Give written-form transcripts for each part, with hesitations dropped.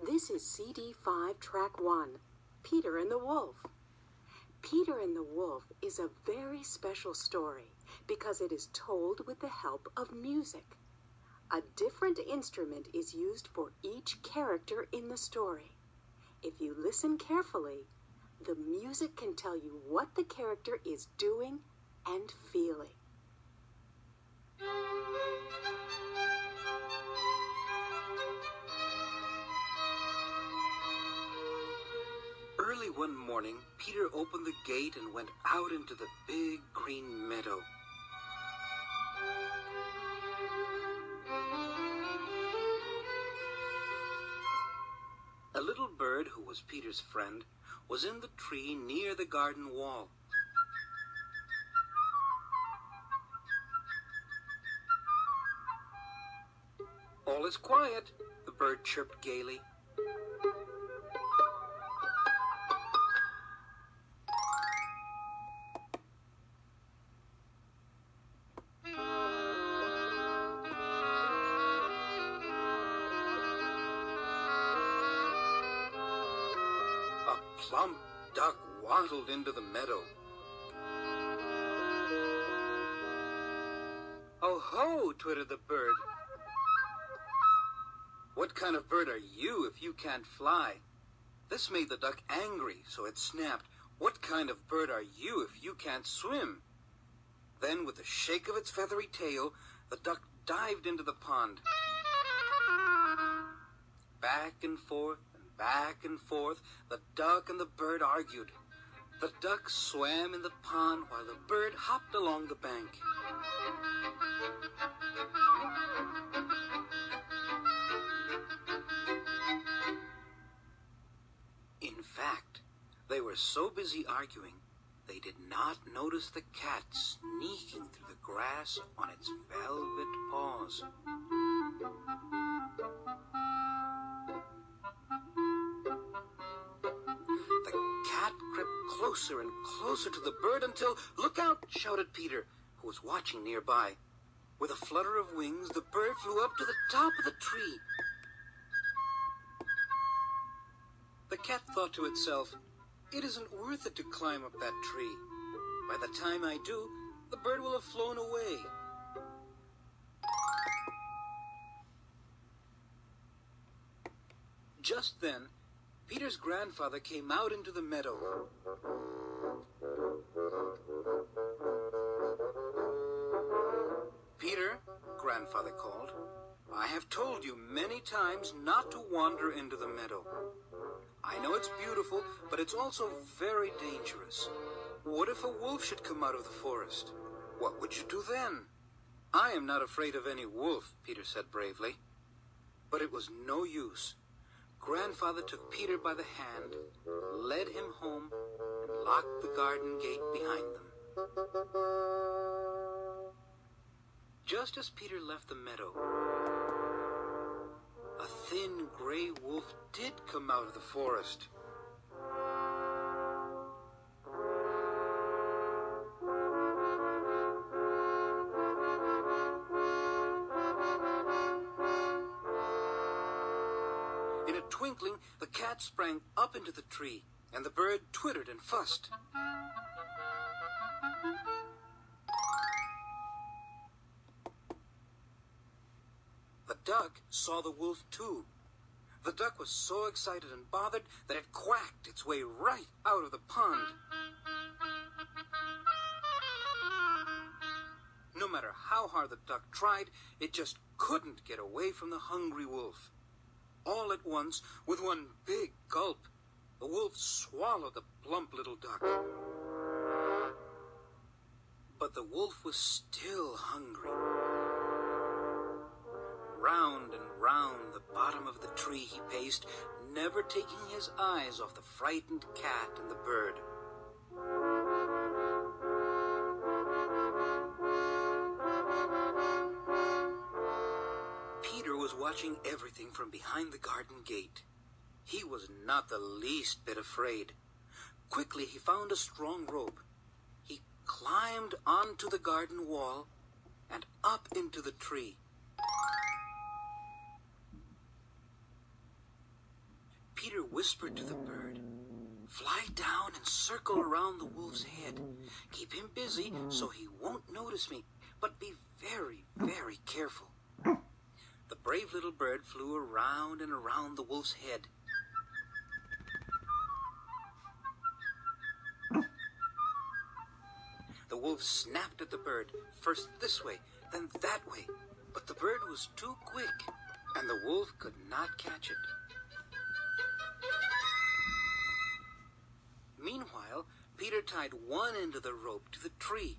This is CD5 Track 1, Peter and the Wolf. Peter and the Wolf is a very special story because it is told with the help of music. A different instrument is used for each character in the story. If you listen carefully, the music can tell you what the character is doing and feeling. Early one morning, Peter opened the gate and went out into the big green meadow. A little bird, who was Peter's friend, was in the tree near the garden wall. "All is quiet," the bird chirped gaily. A plump duck waddled into the meadow. "Oh ho," twittered the bird. "What kind of bird are you if you can't fly?" This made the duck angry, so it snapped, "What kind of bird are you if you can't swim?" Then, with a shake of its feathery tail, the duck dived into the pond. Back and forth, the duck and the bird argued. The duck swam in the pond while the bird hopped along the bank. In fact, they were so busy arguing, they did not notice the cat sneaking through the grass on its velvet paws. The cat crept closer and closer to the bird until, "Look out!" shouted Peter, who was watching nearby. With a flutter of wings, the bird flew up to the top of the tree. The cat thought to itself, "It isn't worth it to climb up that tree. By the time I do, the bird will have flown away." Just then, Peter's grandfather came out into the meadow. "Peter," grandfather called, "I have told you many times not to wander into the meadow. I know it's beautiful, but it's also very dangerous. What if a wolf should come out of the forest? What would you do then?" "I am not afraid of any wolf," Peter said bravely. But it was no use. Grandfather took Peter by the hand, led him home, and locked the garden gate behind them. Just as Peter left the meadow, a thin gray wolf did come out of the forest. In a twinkling, the cat sprang up into the tree, and the bird twittered and fussed. The duck saw the wolf too. The duck was so excited and bothered that it quacked its way right out of the pond. No matter how hard the duck tried, it just couldn't get away from the hungry wolf. All at once, with one big gulp, the wolf swallowed the plump little duck. But the wolf was still hungry. Round and round the bottom of the tree he paced, never taking his eyes off the frightened cat and the bird. Peter was watching everything from behind the garden gate. He was not the least bit afraid. Quickly he found a strong rope. He climbed onto the garden wall and up into the tree. Peter whispered to the bird, "Fly down and circle around the wolf's head. Keep him busy so he won't notice me, but be very, very careful." The brave little bird flew around and around the wolf's head. The wolf snapped at the bird, first this way, then that way, but the bird was too quick, and the wolf could not catch it. Meanwhile, Peter tied one end of the rope to the tree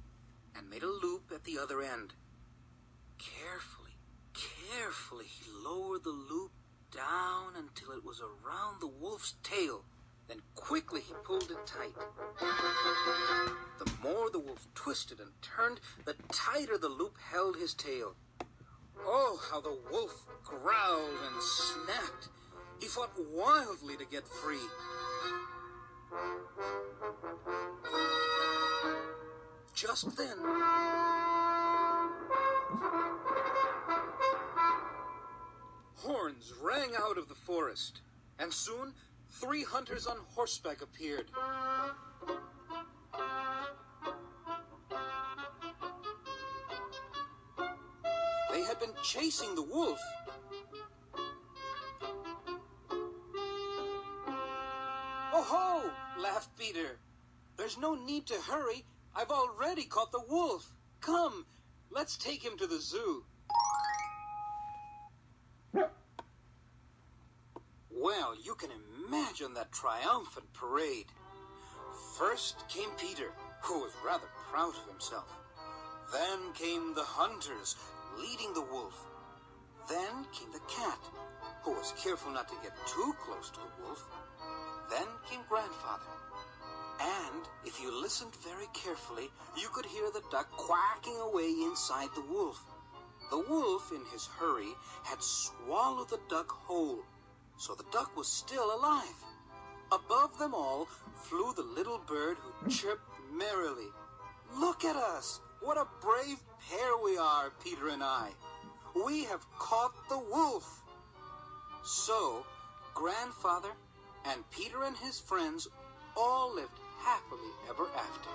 and made a loop at the other end. Carefully, he lowered the loop down until it was around the wolf's tail. Then quickly he pulled it tight. The more the wolf twisted and turned, the tighter the loop held his tail. Oh, how the wolf growled and snapped. He fought wildly to get free. Just then, horns rang out of the forest, and soon 3 hunters on horseback appeared. They had been chasing the wolf. "Oh ho!" laughed Peter. "There's no need to hurry. I've already caught the wolf. Come, let's take him to the zoo." Well, you can imagine that triumphant parade. First came Peter, who was rather proud of himself. Then came the hunters, leading the wolf. Then came the cat, who was careful not to get too close to the wolf. Then came Grandfather. And if you listened very carefully, you could hear the duck quacking away inside the wolf. The wolf, in his hurry, had swallowed the duck whole, so the duck was still alive. Above them all flew the little bird who chirped merrily. "Look at us! What a brave pair we are, Peter and I! We have caught the wolf!" So, Grandfather and Peter and his friends all lived happily ever after.